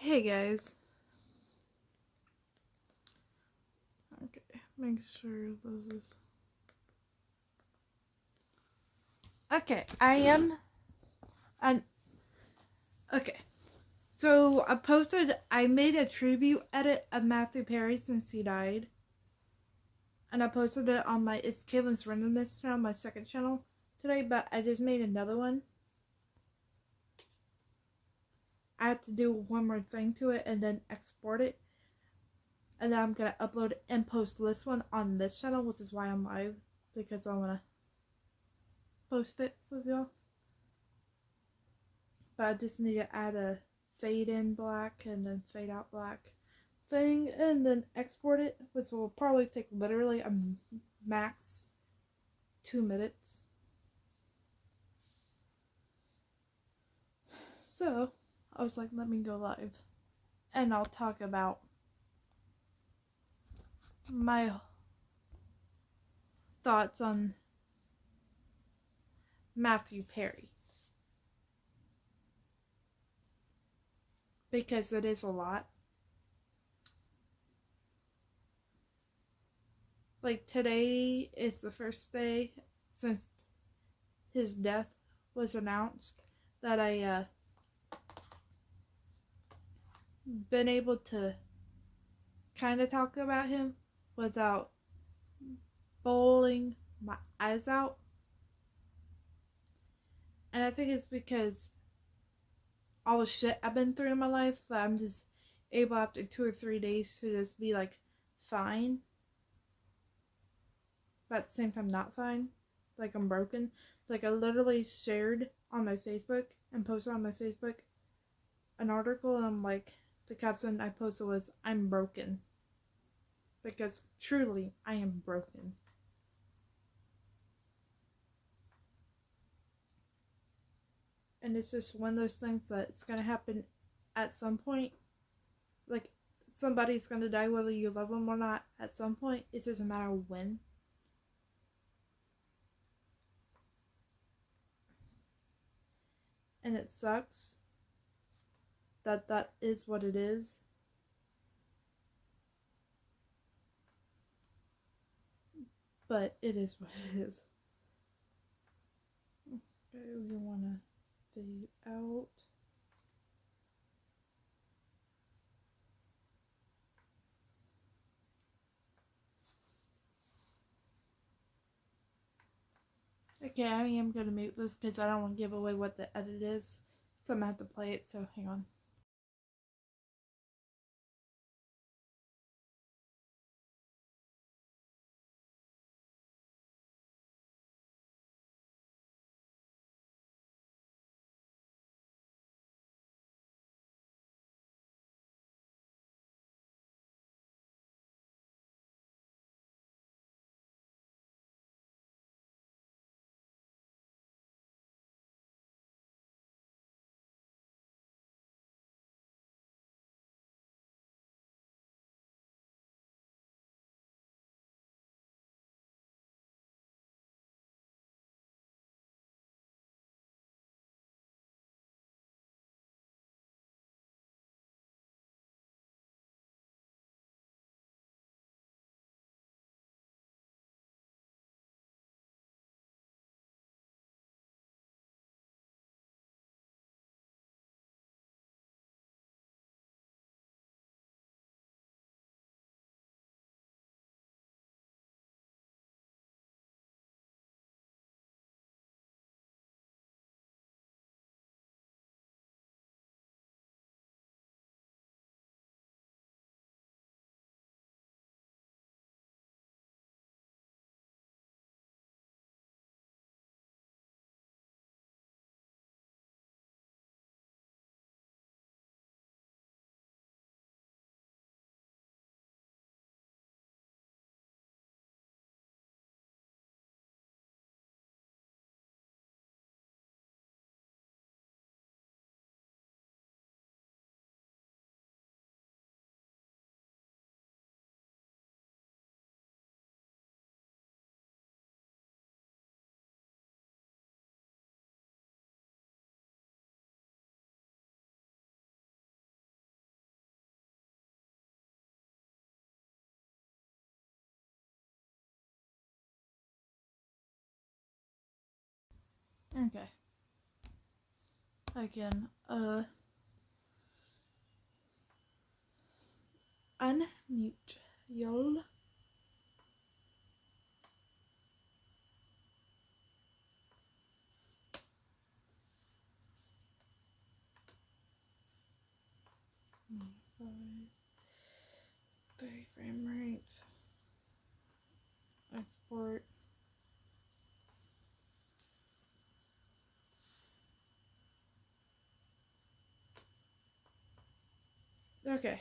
Hey guys. Okay, make sure this is. Okay, okay. So I made a tribute edit of Matthew Perry since he died. And I posted it on my It's Caitlin's Randomness channel, my second channel today, but I just made another one. I have to do one more thing to it and then export it. And then I'm going to upload it and post this one on this channel, which is why I'm live. Because I want to post it with y'all. But I just need to add a fade in black and then fade out black thing and then export it, which will probably take literally a max 2 minutes. So I was like, let me go live and I'll talk about my thoughts on Matthew Perry, because it is a lot. Like, today is the first day since his death was announced that I been able to kind of talk about him without bawling my eyes out. And I think it's because all the shit I've been through in my life that I'm just able after 2 or 3 days to just be like fine, but at the same time not fine, like I'm broken. Like, I literally shared on my Facebook and posted on my Facebook an article, and I'm like, the caption I posted was, I'm broken, because truly I am broken. And it's just one of those things that it's gonna happen at some point. Like, somebody's gonna die whether you love them or not at some point. It's just a matter of when. And it sucks that that is what it is. But it is what it is. Okay, we want to fade out. Okay, I am going to mute this because I don't want to give away what the edit is. So I'm going to have to play it, so hang on. Okay. Again, unmute y'all. Three frame rate. Export. Okay.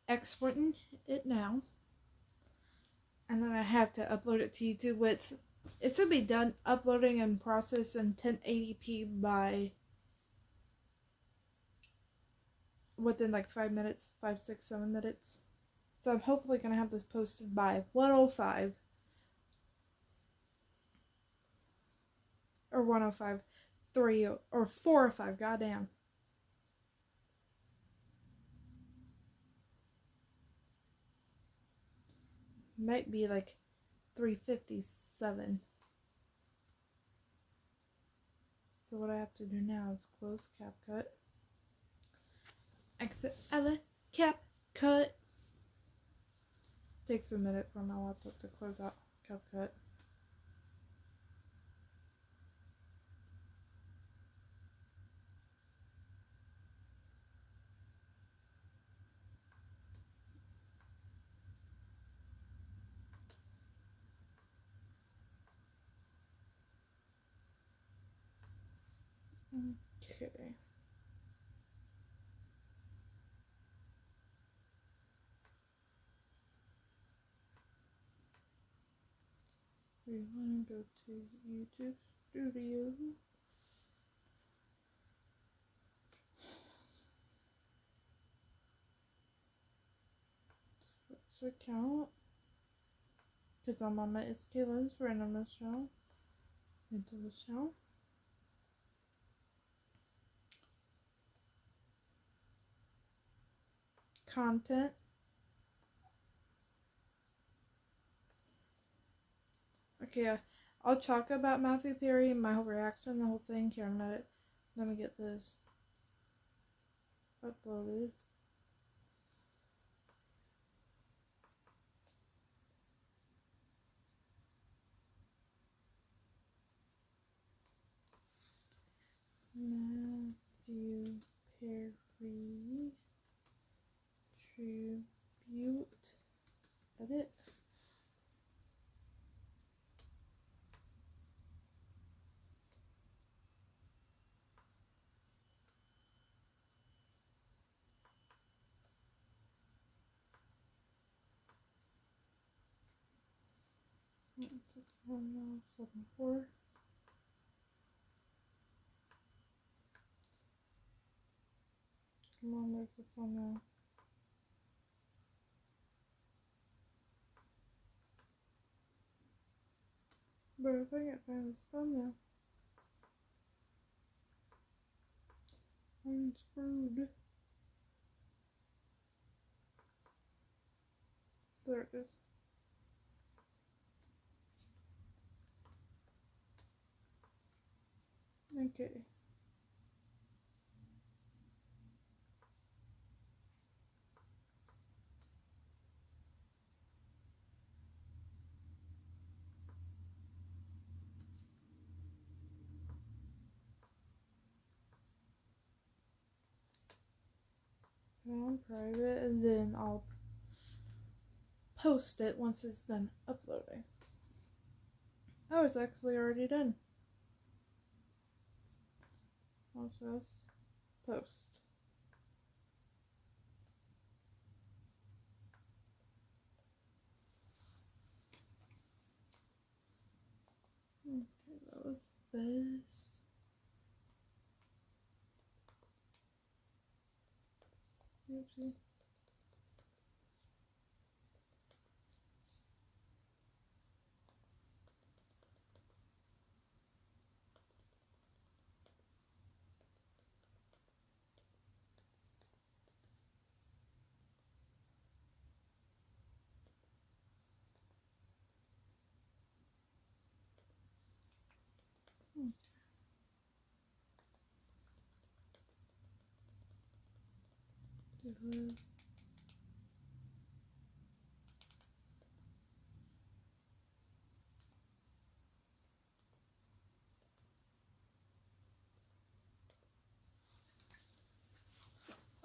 Exporting it now. And then I have to upload it to YouTube, which it should be done uploading and processed in 1080p by within like 5 minutes, 5, 6, 7 minutes. So I'm hopefully going to have this posted by 105 or 105, 3 or 4 or 5, goddamn. Might be like 357. So what I have to do now is close CapCut. Exit out of CapCut. Takes a minute for my laptop to close out CapCut. Okay. We want to go to YouTube Studio. Switch account. Because I'm on my SKLens randomness channel. Into the channel. Content. Okay, I'll talk about Matthew Perry and my whole reaction, the whole thing here in a minute. Let me get this uploaded. Matthew Perry tribute. Edit. Now, 7.4. Come on, there's the thumbnail. But if I can't find this thumbnail, I'm screwed. There it is. Okay. On private, and then I'll post it once it's done uploading. Oh, it's actually already done. I'll just post. Okay, that was best. Oopsie.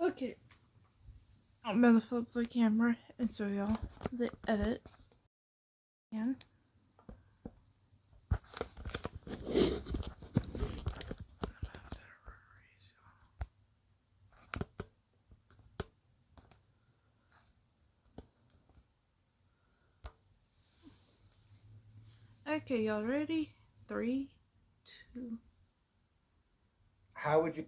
Okay, I'm gonna flip the camera and show y'all the edit. And okay, y'all ready? 3, 2. How would you?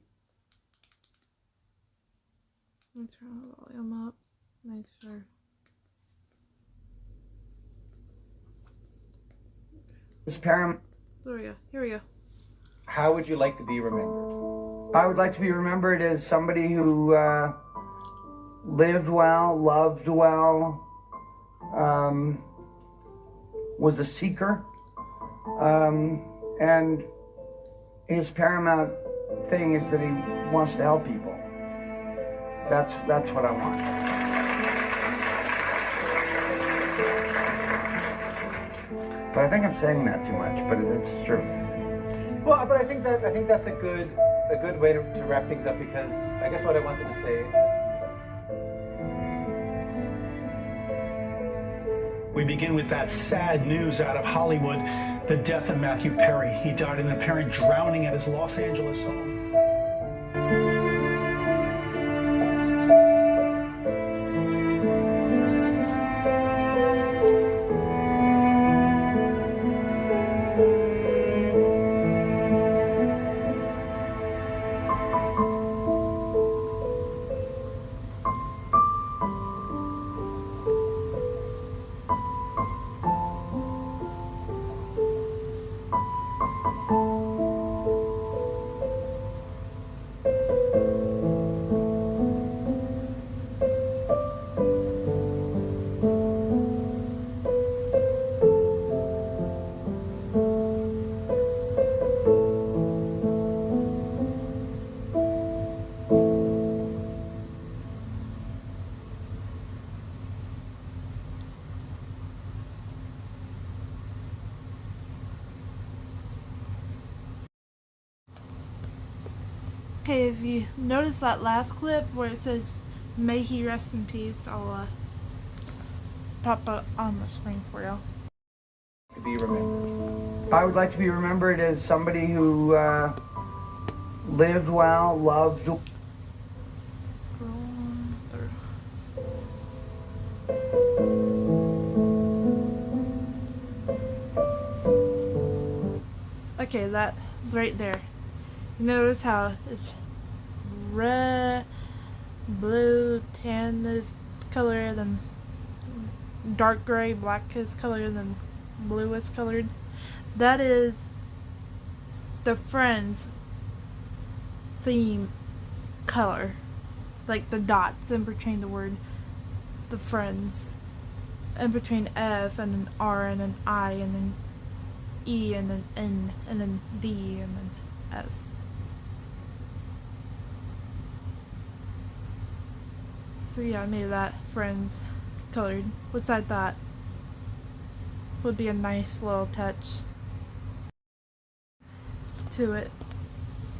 Let me turn the volume up. Make sure. There we go. Here we go. How would you like to be remembered? I would like to be remembered as somebody who lived well, loved well, was a seeker, and his paramount thing is that he wants to help people. That's what I want. But I think I'm saying that too much, but it's true. Well, but I think that's a good way to wrap things up, because I guess what I wanted to say. We begin with that sad news out of Hollywood, the death of Matthew Perry. He died in an apparent drowning at his Los Angeles home. Okay, if you notice that last clip where it says "May he rest in peace," I'll pop up on the screen for y'all. To be remembered. I would like to be remembered as somebody who lived well, loved. Scroll on through. Okay, that right there. You notice how it's red, blue, tan is color, then dark gray, black is color, then blue is colored. That is the Friends theme color, like the dots in between the word the Friends, in between F and then R and then I and then E and then N and then D and then S. So yeah, I made that Friends colored, which I thought would be a nice little touch to it.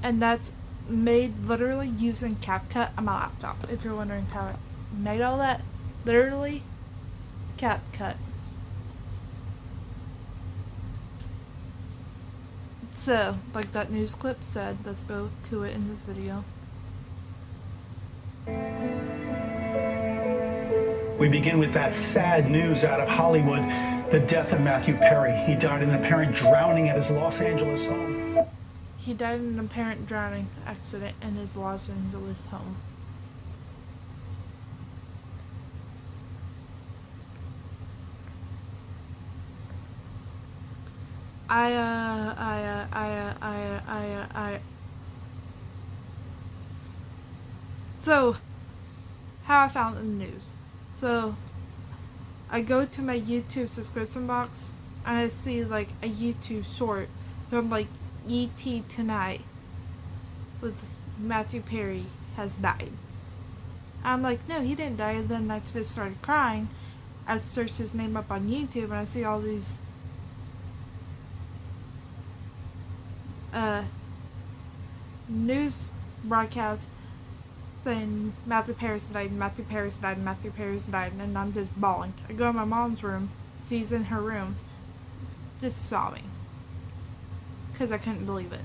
And that's made literally using CapCut on my laptop. If you're wondering how I made all that, literally CapCut. So, like that news clip said, let's go to it in this video. We begin with that sad news out of Hollywood, the death of Matthew Perry. He died in an apparent drowning at his Los Angeles home. He died in an apparent drowning accident in his Los Angeles home. So, how I found the news. So, I go to my YouTube subscription box and I see like a YouTube short from like E.T. tonight with Matthew Perry has died. I'm like, no, he didn't die. And then I just started crying. I searched his name up on YouTube and I see all these news broadcasts saying Matthew Paris died, Matthew Paris died, Matthew Paris died, and I'm just bawling. I go in my mom's room, she's in her room, just sobbing. Because I couldn't believe it.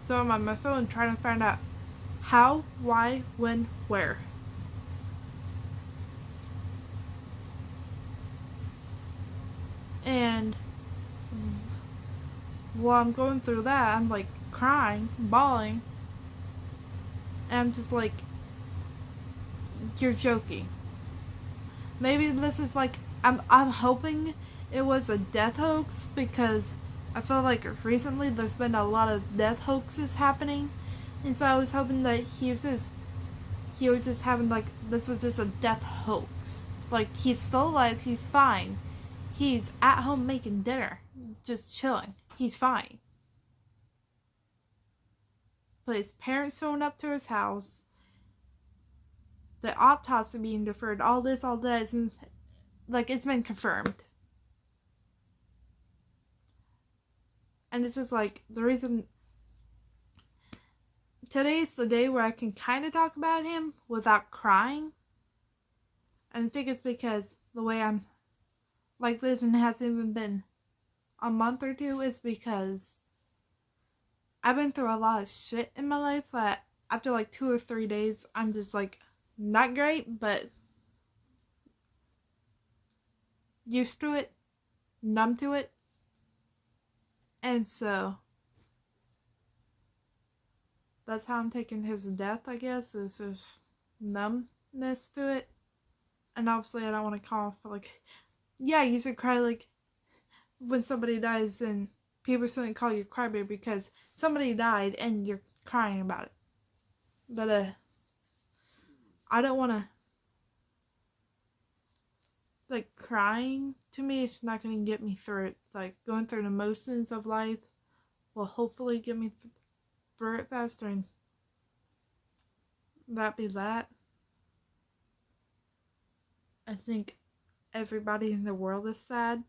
So I'm on my phone trying to find out how, why, when, where. And while I'm going through that, I'm like crying, bawling. And I'm just like, you're joking. Maybe this is like, I'm hoping it was a death hoax, because I feel like recently there's been a lot of death hoaxes happening. And so I was hoping that he was just having like, this was just a death hoax. Like, he's still alive, he's fine. He's at home making dinner, just chilling. He's fine. But his parents showing up to his house, the autopsy being deferred, all this, and like, it's been confirmed. And it's just like, the reason today's the day where I can kind of talk about him without crying. And I think it's because the way I'm like this, and it hasn't even been a month or two, is because I've been through a lot of shit in my life that after like 2 or 3 days, I'm just like, not great, but used to it, numb to it. And so that's how I'm taking his death, I guess, is just numbness to it. And obviously I don't want to call for like, yeah, you should cry like when somebody dies, and people shouldn't call you crybaby because somebody died and you're crying about it. But I don't want to, like, crying to me, it's not going to get me through it. Like, going through the emotions of life will hopefully get me through it faster, and that be that. I think everybody in the world is sad,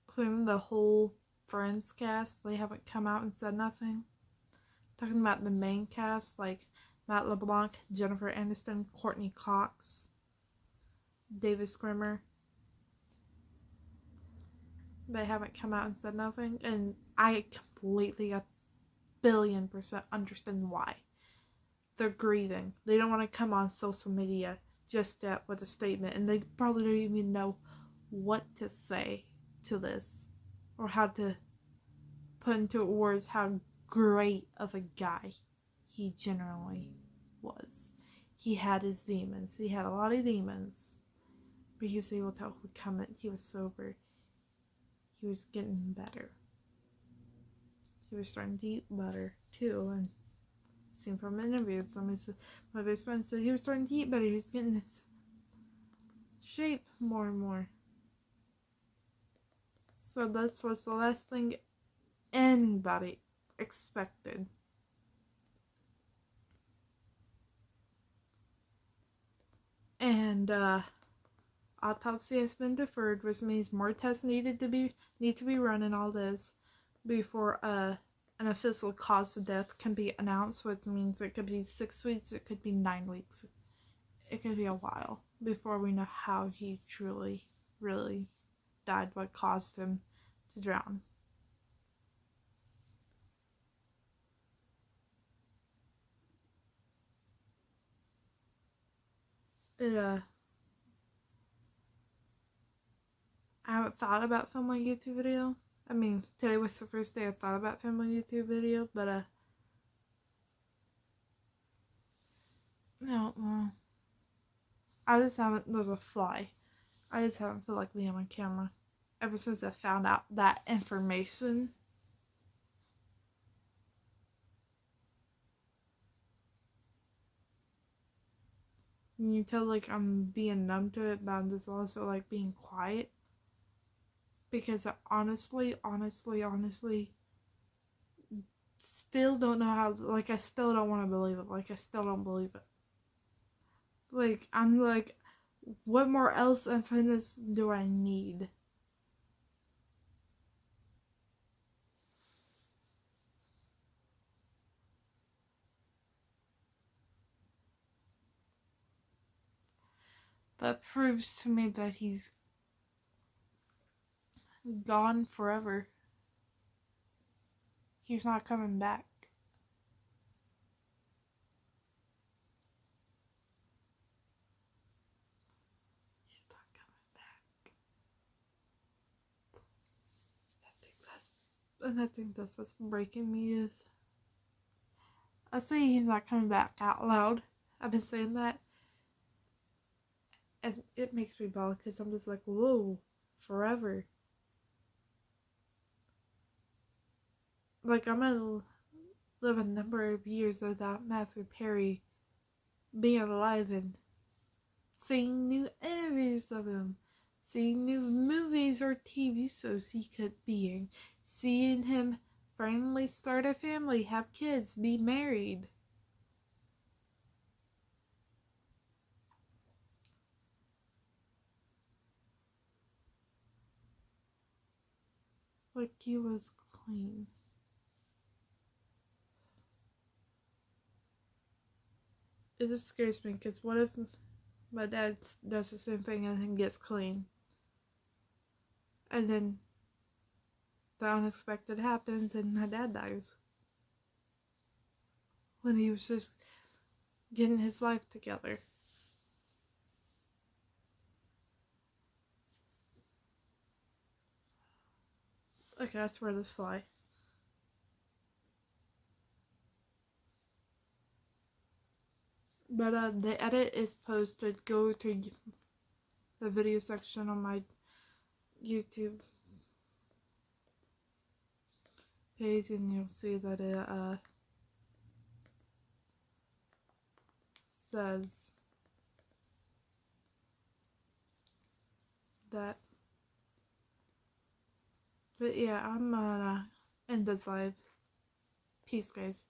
including the whole Friends cast. They haven't come out and said nothing. Talking about the main cast, like Matt LeBlanc, Jennifer Aniston, Courtney Cox, David Schwimmer. They haven't come out and said nothing, and I completely, 1,000,000,000% understand why. They're grieving. They don't want to come on social media just yet with a statement, and they probably don't even know what to say to this, or how to put into words how great of a guy he generally was. He had his demons. He had a lot of demons, but he was able to overcome it. He was sober. He was getting better. He was starting to eat better too, and seen from an interview, somebody said, my best friend said he was starting to eat better. He was getting his shape more and more. So this was the last thing anybody expected. And autopsy has been deferred, which means more tests need to be run and all this before an official cause of death can be announced, which means it could be 6 weeks, it could be 9 weeks. It could be a while before we know how he truly, really died, what caused him to drown. I haven't thought about filming a YouTube video. I mean, today was the first day I thought about filming a YouTube video, but I don't know. I just haven't, there's a fly. I just haven't felt like being on camera ever since I found out that information. You tell like I'm being numb to it, but I'm just also like being quiet. Because I honestly, still don't know how, like, I still don't want to believe it. Like, I still don't believe it. Like, I'm like, what more else evidence do I need? That proves to me that he's gone forever. He's not coming back. He's not coming back. I think that's what's breaking me is I say he's not coming back out loud. I've been saying that. And it makes me bawl because I'm just like, whoa, forever. Like, I'm gonna live a number of years without Matthew Perry being alive and seeing new interviews of him, seeing new movies or TV shows he could be in, seeing him finally start a family, have kids, be married. Like, he was clean. It just scares me because what if my dad does the same thing and then gets clean? And then the unexpected happens and my dad dies. When he was just getting his life together. Okay, I swear this fly. But the edit is posted. Go to the video section on my YouTube page and you'll see that it says that. But yeah, I'm gonna end this live. Peace, guys.